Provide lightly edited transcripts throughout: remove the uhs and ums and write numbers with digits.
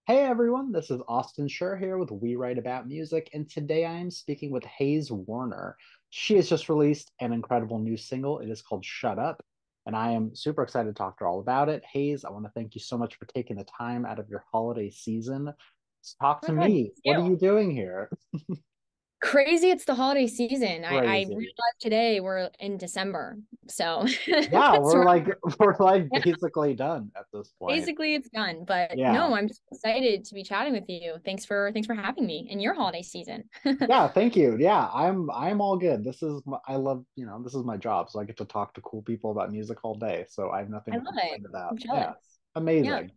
Hey everyone, this is Austin Schur here with We Write About Music, and today I am speaking with Hayes Warner. She has just released an incredible new single. It is called Shut Up, and I am super excited to talk to her all about it. Hayes, I want to thank you so much for taking the time out of your holiday season to talk Oh to my God, me. thank What are you. you doing here? Crazy, it's the holiday season. I Crazy. realized today we're in December. So Yeah, that's we're right. like we're like Yeah, basically done at this point. basically it's done. But Yeah. no, I'm so excited to be chatting with you. Thanks for having me in your holiday season. Yeah, thank you. Yeah, I'm all good. I love, this is my job, so I get to talk to cool people about music all day. So I have nothing I to love it. complain about. I'm Yeah, jealous. Yeah. amazing.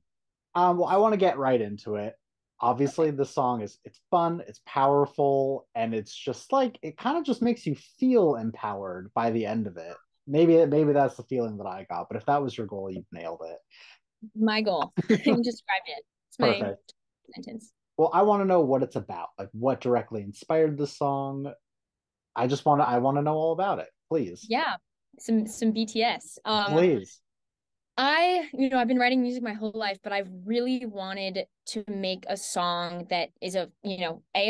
Well, I want to get right into it. Okay. Obviously, the song is it's fun, it's powerful, and it's just like it kind of just makes you feel empowered by the end of it. Maybe that's the feeling that I got, but if that was your goal, you've nailed My goal. it. You described it. It's my Perfect. sentence. Well, I want to know what it's about, like what directly inspired the song. I want to know all about it, please. Yeah. Some BTS. Please. I've been writing music my whole life, but I've really wanted to make a song that is a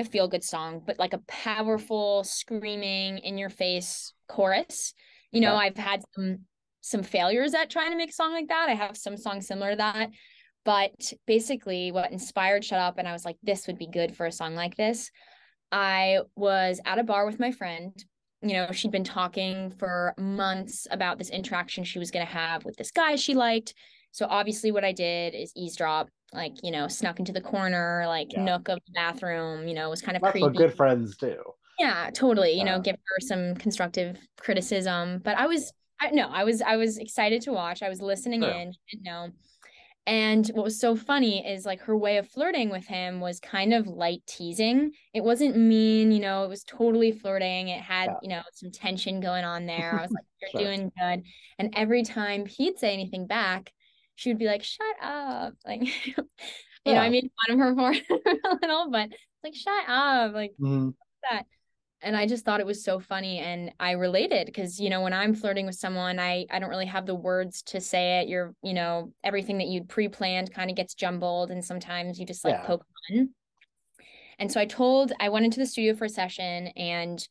feel good song, but like a powerful, screaming, in your face chorus. Okay. I've had some failures at trying to make a song like that. I have some songs similar to that. But basically what inspired Shut Up, and I was like, this would be good for a song like this. I was at a bar with my friend. She'd been talking for months about this interaction she was going to have with this guy she liked. So obviously, what I did is eavesdrop, like, snuck into the corner, like Yeah. nook of the bathroom, was kind of That's what creepy. good friends do. Yeah, totally, Uh, give her some constructive criticism. But I was, I no, I was excited to watch. I was listening sure. in, didn't know. And what was so funny is like her way of flirting with him was kind of light teasing. It wasn't mean, it was totally flirting. It had, Yeah. some tension going on there. I was like, you're Sure. doing good. And every time he'd say anything back, she would be like, shut up. Like, I Yeah. made fun of her for it a little, but like, shut up. Like Mhm. that. And I just thought it was so funny and I related because, when I'm flirting with someone, I don't really have the words to say it. Everything that you'd pre-planned kind of gets jumbled and sometimes you just like Yeah. poke fun. And so I went into the studio for a session and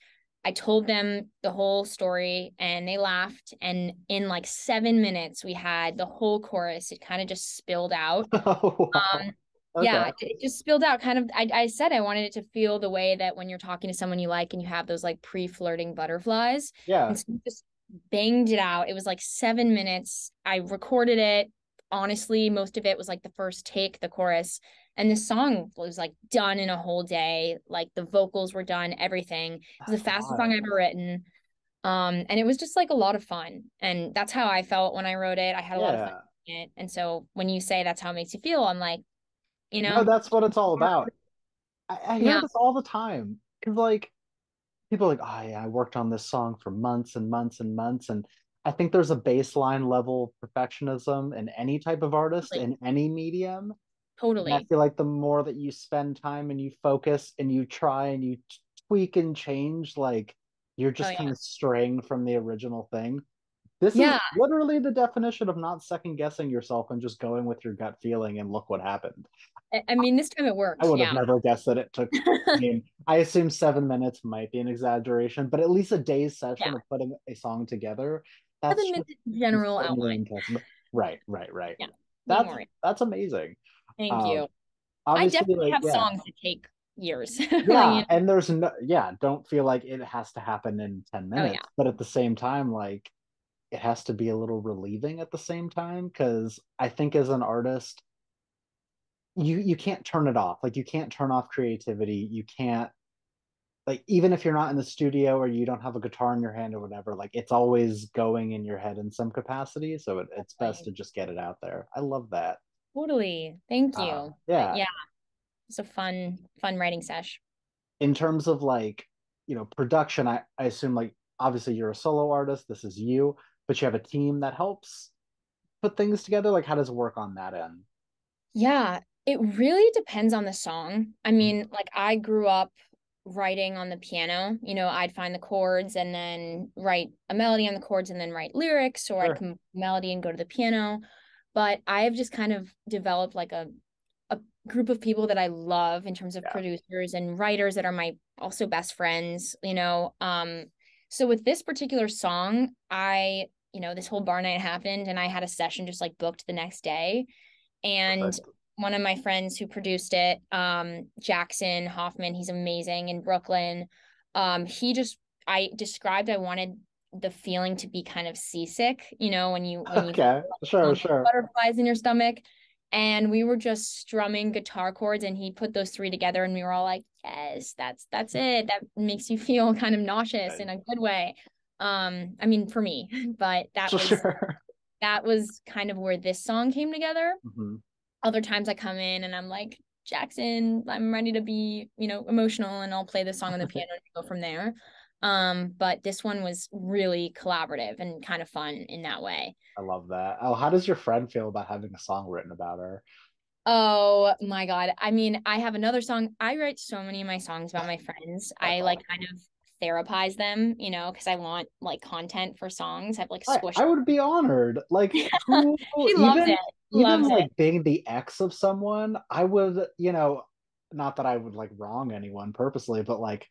I told them the whole story and they laughed. And in like 7 minutes, we had the whole chorus. It kind of just spilled out. Oh, wow. Um, Okay. yeah, it just spilled out kind of. I said I wanted it to feel the way that when you're talking to someone you like and you have those like pre-flirting butterflies. Yeah. And so we just banged it out. It was like 7 minutes. I recorded it. Honestly, most of it was like the first take, the chorus. And the song was like done in a whole day. Like the vocals were done, everything. It was That's the fastest song I've wild. ever written. And it was just like a lot of fun. And that's how I felt when I wrote it. I had a lot of fun Yeah. doing it. And so when you say that's how it makes you feel, I'm like, you No, know, that's what it's all about. I hear yeah, this all the time because, like, people are like, oh, yeah, I worked on this song for months and months and months. And I think there's a baseline level of perfectionism in any type of artist totally, in any medium. And I totally. feel like the more that you spend time and you focus and you try and you tweak and change, like you're Oh just kind yeah. of straying from the original thing. This is Yeah. literally the definition of not second guessing yourself and just going with your gut feeling and look what happened. I mean, this time it I worked. would have Yeah. never guessed that it took, I mean, I assume 7 minutes might be an exaggeration, but at least a day's Yeah. session of putting a song together, that's 7 minutes just general insanely outline. impressive. Right, right, right. Yeah. Don't That's worry. that's amazing. Thank Um, you. I obviously, definitely like, have yeah, songs that take years. yeah, and there's no, yeah, don't feel like it has to happen in 10 Oh yeah. minutes, but at the same time, like, it has to be a little relieving at the same time, because I think as an artist, you can't turn it off. Like, you can't turn off creativity. You can't, like, even if you're not in the studio or you don't have a guitar in your hand or whatever, like, it's always going in your head in some capacity. So it's best Totally. to just get it out there. I love that. Totally. Thank you. But Yeah. yeah, it's a fun writing sesh. In terms of, like, production, I assume, like, obviously you're a solo artist. This is you, but you have a team that helps put things together. Like, how does it work on that end? Yeah, it really depends on the song. I mean, like I grew up writing on the piano. I'd find the chords and then write a melody on the chords and then write lyrics, or I'd Sure. come up with a melody and go to the piano. But I've just kind of developed like a group of people that I love in terms of Yeah, producers and writers that are my also best friends, you know. So with this particular song, this whole bar night happened and I had a session just like booked the next day. And perfect. one of my friends who produced it, Jackson Hoffman, he's amazing in Brooklyn. He just I described I wanted the feeling to be kind of seasick, when you feel Okay, like sure, sure. butterflies in your stomach. And we were just strumming guitar chords and he put those three together and we were all like, yes, that's it. That makes you feel kind of nauseous in Okay. a good way. I mean for me, but that was Sure. that was kind of where this song came together. Mhm. Other times I come in and I'm like, Jackson, I'm ready to be, emotional and I'll play the song on the piano and go from there. But this one was really collaborative and kind of fun in that way. I love that. Oh, how does your friend feel about having a song written about her? Oh my God. I mean, I have another song. I write so many of my songs about my friends. That's I like kind awesome. of therapize them, because I want like content for songs. I've like I squished. would be honored. Like who She loves even it. even Loves it. like being the ex of someone, I would, not that I would like wrong anyone purposely, but like,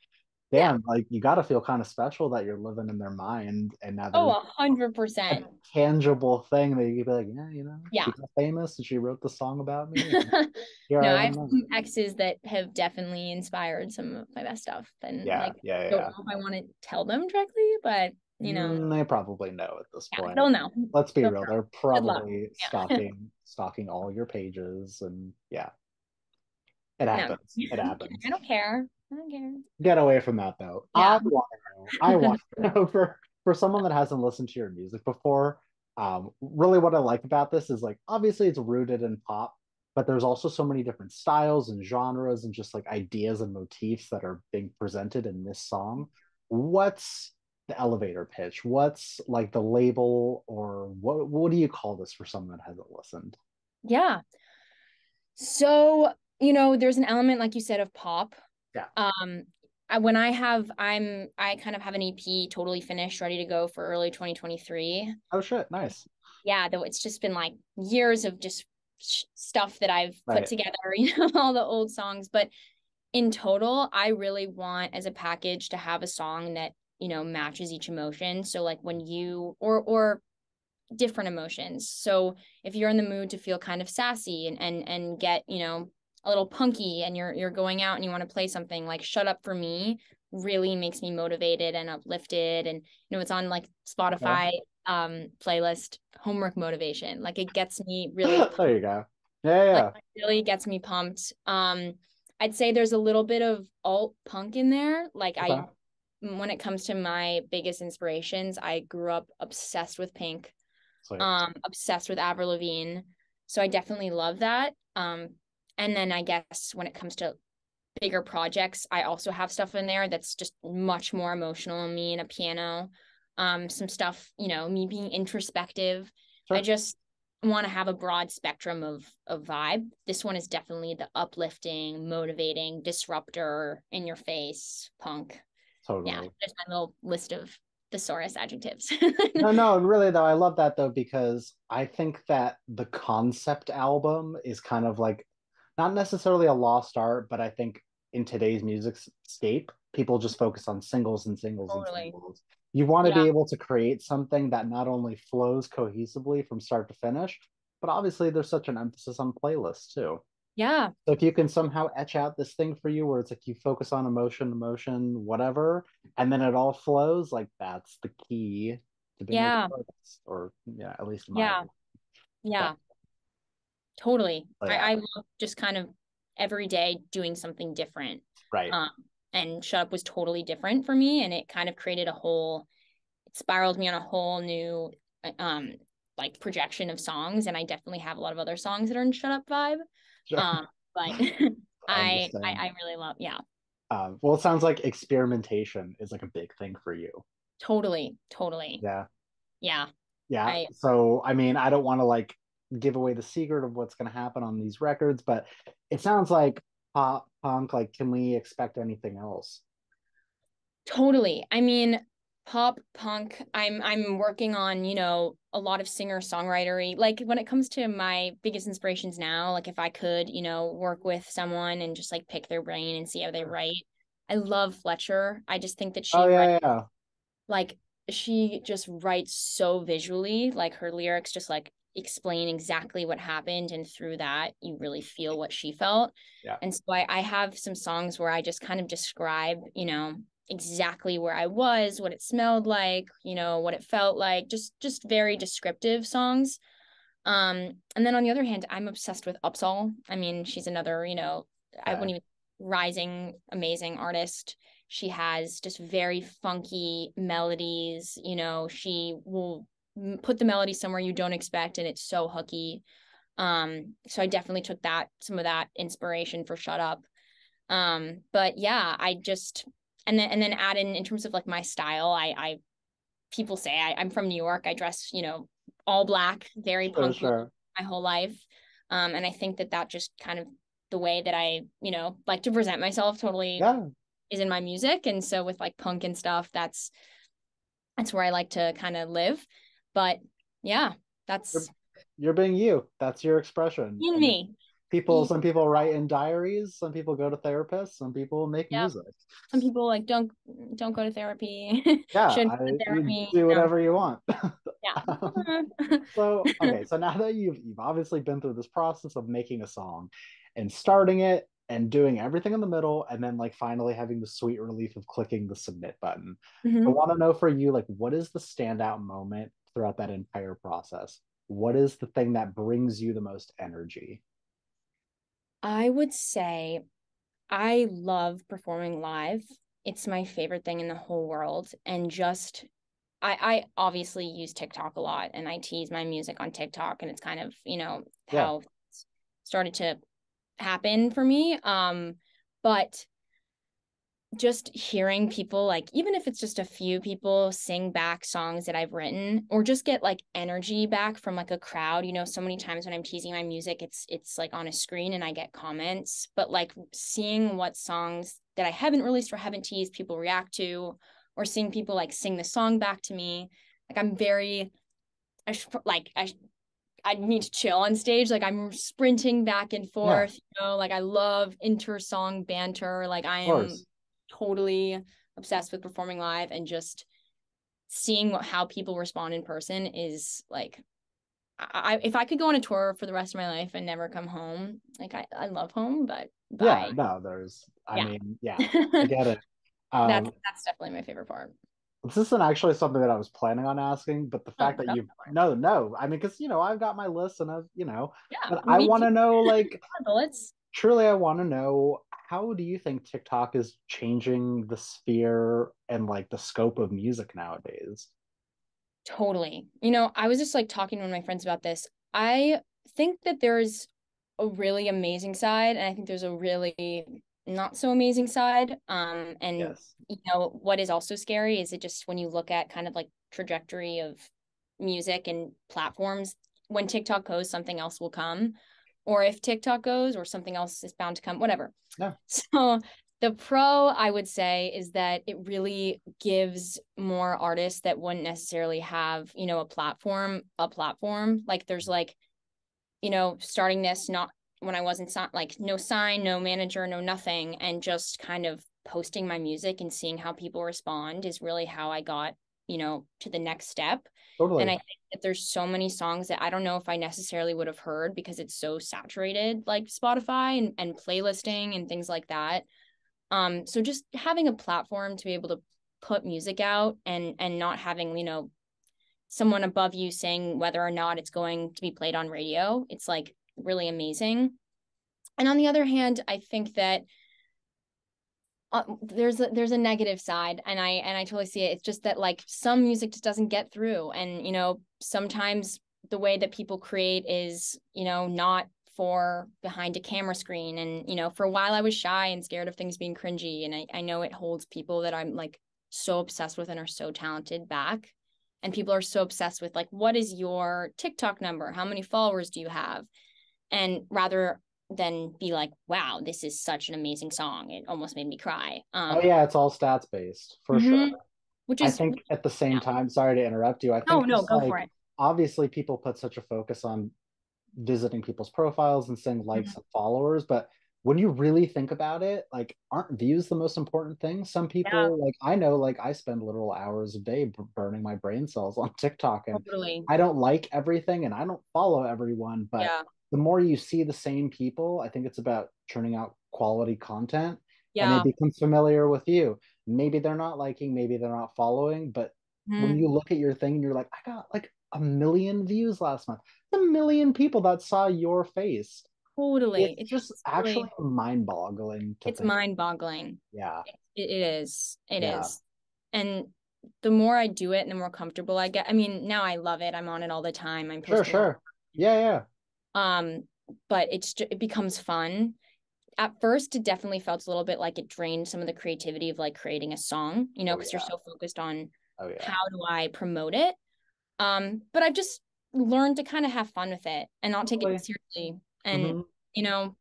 Yeah. damn, like you gotta feel kind of special that you're living in their mind and now Oh, there's a 100%. tangible thing that you could be like, yeah, she Yeah. got famous and she wrote the song about me and here No, I I have am now. some exes that have definitely inspired some of my best stuff. And Yeah, like, yeah, don't yeah. know if I want to tell them directly, but They probably know at this yeah, point. they'll know. Let's be They'll real, they're know. Good luck. probably Yeah. stalking all your pages and yeah, it No, happens. It I happens. don't care. I don't care. Get away from that though. Yeah. I want to know for someone that hasn't listened to your music before, really what I like about this is like obviously it's rooted in pop, but there's also so many different styles and genres and just like ideas and motifs that are being presented in this song. What's the elevator pitch? What's like the label or what do you call this for someone that hasn't listened? Yeah. So, there's an element, like you said, of pop. Yeah. Um, I kind of have an EP totally finished, ready to go for early 2023. Oh shit, nice. Yeah, though it's just been like years of just stuff that I've put Right. together, all the old songs. But in total, I really want as a package to have a song that, matches each emotion. So like when you or different emotions. So if you're in the mood to feel kind of sassy and get, a little punky and you're going out and you want to play something like Shut Up for Me really makes me motivated and uplifted and it's on like Okay. Spotify playlist homework motivation. Like it gets me really There you go. Yeah, like yeah. it really gets me pumped. I'd say there's a little bit of alt punk in there. Like Okay. when it comes to my biggest inspirations, I grew up obsessed with Pink, Sweet. obsessed with Avril Lavigne. So I definitely love that. And then I guess when it comes to bigger projects, I also have stuff in there that's just much more emotional, me and a piano. Some stuff, me being introspective. I Sure. just want to have a broad spectrum of vibe. This one is definitely the uplifting, motivating, disruptor, in your face, punk. Yeah, Totally. just my little list of thesaurus adjectives. No, no, really though, I love that though because I think that the concept album is kind of like not necessarily a lost art, but I think in today's music scape, people just focus on singles and singles and Totally. singles. You want to Yeah. be able to create something that not only flows cohesively from start to finish, but obviously there's such an emphasis on playlists too. Yeah. So if you can somehow etch out this thing for you where it's like you focus on emotion, whatever, and then it all flows, like that's the key to being a good Yeah. artist, or yeah, at least in my Yeah. opinion. But, Yeah. Totally. but yeah, I love just kind of every day doing something different. right. Um, and Shut Up was totally different for me, and it kind of created it spiraled me on a whole new um like projection of songs, and I definitely have a lot of other songs that are in Shut Up vibe. Sure. But I I understand. I really love, yeah, Well, it sounds like experimentation is like a big thing for you. totally, totally. Yeah. Yeah. Yeah. I So, I mean, I don't want to like give away the secret of what's going to happen on these records, but it sounds like pop punk. Like, can we expect anything else? Totally. I mean, Pop, punk. I'm working on, a lot of singer-songwritery. Like when it comes to my biggest inspirations now, like if I could, work with someone and just like pick their brain and see how they Sure. write. I love Fletcher. I just think that Oh she writes yeah, yeah, like she just writes so visually, like her lyrics just like explain exactly what happened, and through that you really feel what she felt. yeah, And so I have some songs where I just kind of describe, exactly where I was, what it smelled like, what it felt like, just very descriptive songs. And then on the other hand, I'm obsessed with Upsall. I mean, she's another, I yeah. wouldn't even rising amazing artist. She has just very funky melodies. She will put the melody somewhere you don't expect, and it's so hooky. So I definitely took some of that inspiration for Shut Up. But yeah, I just and then add in terms of like my style, I people say I'm from New York. I dress, all black, very Sure, punk sure. my whole life. And I think that just kind of the way that I, like to present myself totally Yeah, is in my music. And so with like punk and stuff, that's where I like to kind of live. But yeah, you're that's you're being you. That's your expression. in And me. people, Be some people write in diaries, some people go to therapists, some people make yeah. music. Some people like don't go to therapy. Yeah, Shouldn't go to you therapy. do No. whatever you want. Um, Yeah. so okay, so now that you've obviously been through this process of making a song and starting it and doing everything in the middle and then like finally having the sweet relief of clicking the submit button. I Mhm. want to know for you, like, what is the standout moment throughout that entire process? What is the thing that brings you the most energy? I would say I love performing live. It's my favorite thing in the whole world. And just, I obviously use TikTok a lot and I tease my music on TikTok, and it's kind of, Yeah, how it's started to happen for me. But just hearing people, like even if it's just a few people sing back songs that I've written, or just get like energy back from like a crowd. So many times when I'm teasing my music, it's like on a screen and I get comments, but like seeing what songs that I haven't released or haven't teased people react to, or seeing people like sing the song back to me, like I'm very I like I need to chill on stage. Like I'm sprinting back and yeah, of forth, like I love inter-song banter. Like I am course. totally obsessed with performing live, and just seeing how people respond in person is like if I could go on a tour for the rest of my life and never come home, like I love home, but Yeah, bye. no, there's, I Yeah. mean, yeah, I get it. That's definitely my favorite part. This isn't actually something that I was planning on asking, but the Oh, fact that go you for it. no, no, I mean, because I've got my list and Yeah, but I me want too. to know, like, Bullets. truly, I want to know how do you think TikTok is changing the sphere and like the scope of music nowadays? Totally. I was just like talking to one of my friends about this. I think that there's a really amazing side, and I think there's a really not so amazing side. And Yes, what is also scary is it just when you look at kind of like trajectory of music and platforms, when TikTok goes, something else will come. Or if TikTok goes, or something else is bound to come, whatever. no, So the pro, I would say, is that it really gives more artists that wouldn't necessarily have, a platform. Like there's like, starting this not when I wasn't like no sign, no manager, no nothing, and just kind of posting my music and seeing how people respond is really how I got, to the next step. And I totally, think that there's so many songs that I don't know if I necessarily would have heard because it's so saturated, like Spotify and playlisting and things like that. So just having a platform to be able to put music out, and not having, someone above you saying whether or not it's going to be played on radio, it's like really amazing. And on the other hand, I think that there's a negative side, and I totally see it. It's just that like some music just doesn't get through, and sometimes the way that people create is not for behind a camera screen. And for a while I was shy and scared of things being cringy, and I know it holds people that I'm like so obsessed with and are so talented back. And people are so obsessed with like, what is your TikTok number, how many followers do you have? And rather than be like, wow, this is such an amazing song, it almost made me cry. oh yeah, it's all stats based for Mhm. sure. which I is, think at the same yeah. time, sorry to interrupt you, I No, think no, just go for like it. obviously people put such a focus on visiting people's profiles and saying likes Mhm. and followers, but when you really think about it, like aren't views the most important thing? Some Yeah, people, like I know, like I spend literal hours a day burning my brain cells on TikTok, and totally. I don't like everything and I don't follow everyone, but Yeah, the more you see the same people, I think it's about churning out quality content and it yeah. becomes familiar with you. Maybe they're not liking, maybe they're not following, but when Mhm. you look at your thing and you're like, I got like a million views last month, a million people that saw your face. Totally. It's just It's actually really, mind-boggling to it's think. mind-boggling. Yeah, It is. It yeah, is. And the more I do it and the more comfortable I get. I mean, now I love it. I'm on it all the time. I'm sure, posting all sure. Yeah, yeah. the time. But it becomes fun. At first, it definitely felt a little bit like it drained some of the creativity of like creating a song, Oh because you're yeah. so focused on Oh how yeah. do I promote it. But I've just learned to kind of have fun with it and not take it Totally. seriously. And, Hmm. you know,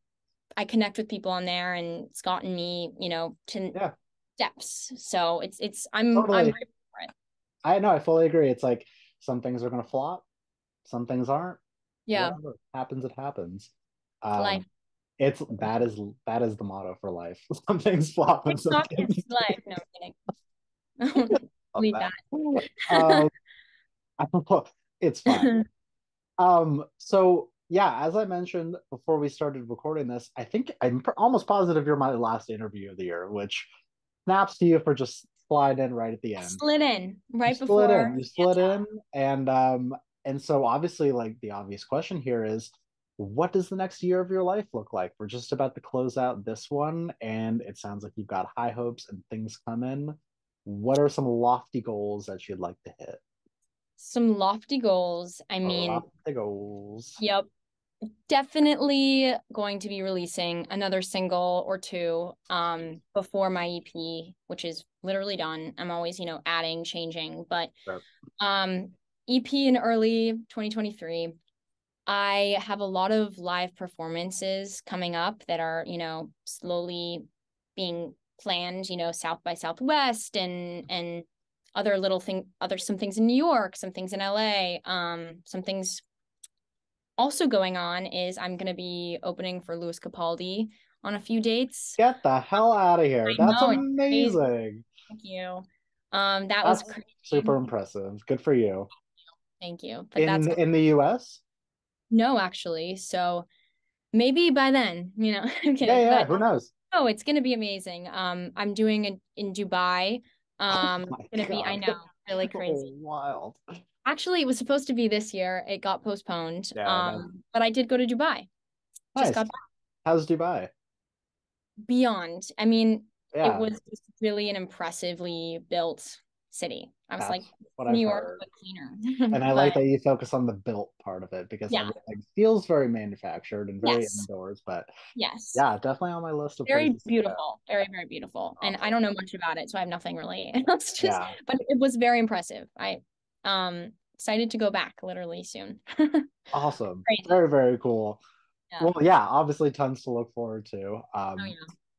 I connect with people on there and it's gotten me, to Yeah, depths. So I'm totally. grateful for it. I know, I fully agree. It's like some things are gonna flop, some things aren't. Yeah. Whatever happens, it happens. Life. Um, it's that is the motto for life. Some things flop and some TikTok is things life. No, I'm kidding. love Delete that. that. Um, it's fine. So yeah, as I mentioned before we started recording this, I think almost positive you're my last interview of the year, which snaps to you for just slide in right at the I end. slid in You right slid in, before you dance slid in, and so obviously like the obvious question here is what does the next year of your life look like? We're just about to close out this one, and it sounds like you've got high hopes and things come in. What are some lofty goals that you'd like to hit? some lofty goals. I mean, Lofty goals. yep, definitely going to be releasing another single or two before my EP, which is literally done. I'm always, adding, changing, but Sure. um EP in early 2023. I have a lot of live performances coming up that are, slowly being planned, South by Southwest and some things in New York, some things in LA, some things also going on is I'm going to be opening for Louis Capaldi on a few dates. Get the hell out of here. I That's know it's crazy. amazing. Thank you. That was That's super crazy. impressive. Good for you. Thank you. But that's In the US? no, actually. So maybe by then, I'm Yeah, kidding. yeah, But who knows? oh, it's gonna be amazing. I'm doing it in Dubai. Oh my Gonna be, I God. know, really Oh, crazy. wild. Actually, it was supposed to be this year. It got postponed. Yeah, that's But I did go to Dubai. Just nice. got back. How's Dubai? Beyond. I mean, it Yeah, was just really an impressively built city. I was like, that's what New I've York, heard. but cleaner. And I like But that you focus on the built part of it because yeah, everything feels very manufactured and very yes, indoors. But yes. yeah, definitely on my list of Very places to go. beautiful, very, very beautiful. And I Awesome. don't know much about it, so I have nothing really. It's just, Yeah, but it was very impressive. I excited to go back literally soon. awesome. Crazy. Very, very cool. Yeah. Well, yeah, obviously tons to look forward to. Oh yeah.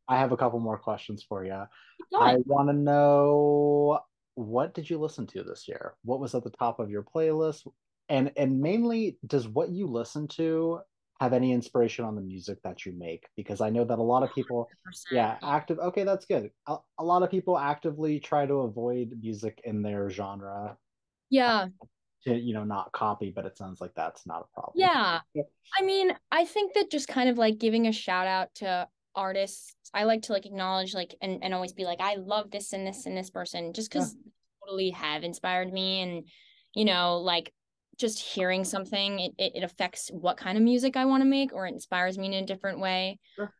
I have a couple more questions for you. Keep I going. want to know what did you listen to this year? What was at the top of your playlist? And mainly, does what you listen to have any inspiration on the music that you make? Because I know that a lot of people, 100%. yeah, active. Okay, that's good. A lot of people actively try to avoid music in their genre Yeah. to, not copy, but it sounds like that's not a problem. Yeah. I mean, I think that just kind of like giving a shout out to artists, I like to like acknowledge like and always be like, I love this and this and this person just Yeah, because they totally have inspired me. And, like just hearing something, it affects what kind of music I want to make or it inspires me in a different way. sure.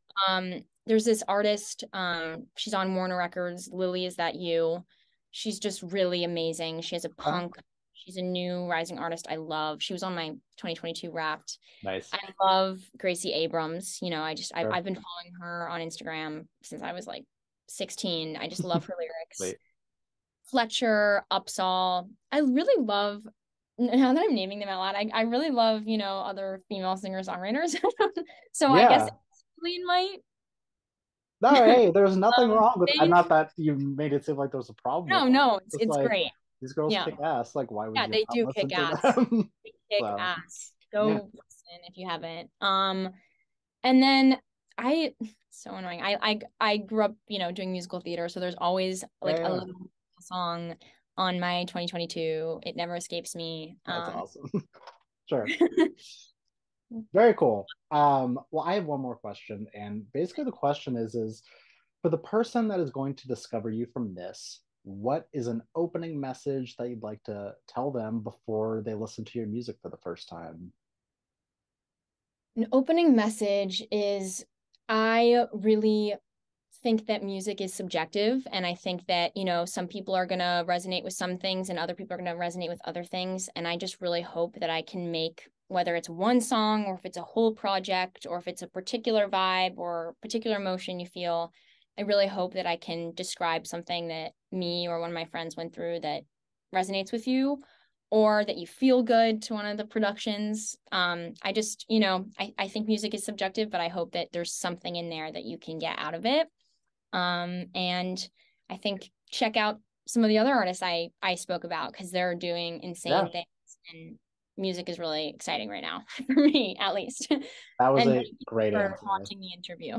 There's this artist, she's on Warner Records, Lily, Is That You? She's just really amazing. She has a Okay. punk, she's a new rising artist I love. She was on my 2022 Wrapped. Nice. I love Gracie Abrams. Sure. I've been following her on Instagram since I was like 16. I just love her lyrics. Wait. Fletcher, Upsall. I really love, now that I'm naming them out loud, I really love, other female singer-songwriters. So I guess Yeah. Celine might. No, hey, there's nothing wrong with. I'm Thing. not that you made it seem like there's a problem with No, it. no, It's it's like great. these girls Yeah. kick ass. Like, why would Yeah, you they not do listen kick to ass. them? They kick So ass. yeah, Go listen if you haven't. And then I so annoying. I grew up, doing musical theater, so there's always yeah, like a yeah. little song on my 2022. It never escapes me. That's awesome. Sure. Very cool. Well, I have one more question, and basically the question is for the person that is going to discover you from this, what is an opening message that you'd like to tell them before they listen to your music for the first time? An opening message is I really think that music is subjective. And I think that, some people are going to resonate with some things and other people are going to resonate with other things. And I just really hope that I can make, whether it's one song or if it's a whole project or if it's a particular vibe or particular emotion you feel, I really hope that I can describe something that me or one of my friends went through that resonates with you or that you feel good to one of the productions. I just, I think music is subjective, but I hope that there's something in there that you can get out of it. And I think check out some of the other artists I spoke about because they're doing Yeah, insane things and music is really exciting right now for me at least. that was And a thank you great for answer. watching the interview.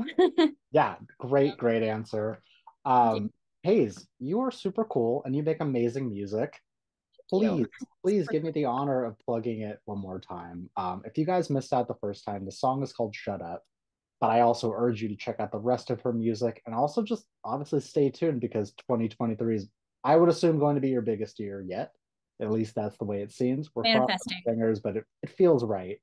Yeah, great answer. Thank Hayes, you are super cool and you make amazing music. you. Please, please give me the honor of plugging it one more time. If you guys missed out the first time, the song is called Shut Up, but I also urge you to check out the rest of her music and also just obviously stay tuned because 2023 is, I would assume, going to be your biggest year yet. At least that's the way it seems. We're crossing Manifesting. our fingers, but it feels right.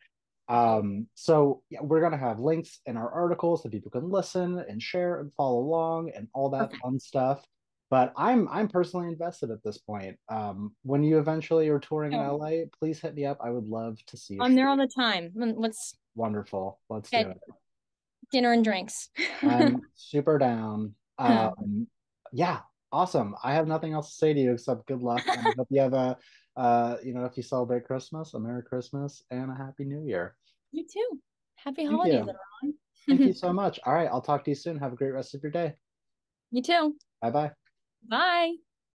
So yeah, we're gonna have links in our articles so people can listen and share and follow along and all that Perfect. fun stuff. But I'm personally invested at this point. When you eventually are touring in So, LA, please hit me up. I would love to see a I'm show. there all the time. Let's Wonderful. Let's do get it. dinner and drinks. I'm super down. Yeah, awesome. I have nothing else to say to you except good luck and I hope you have if you celebrate Christmas, a Merry Christmas and a Happy New Year. You too. Happy Thank holidays, you. Thank you everyone. so much. All right, I'll talk to you soon. Have a great rest of your day. You too. Bye bye. Bye.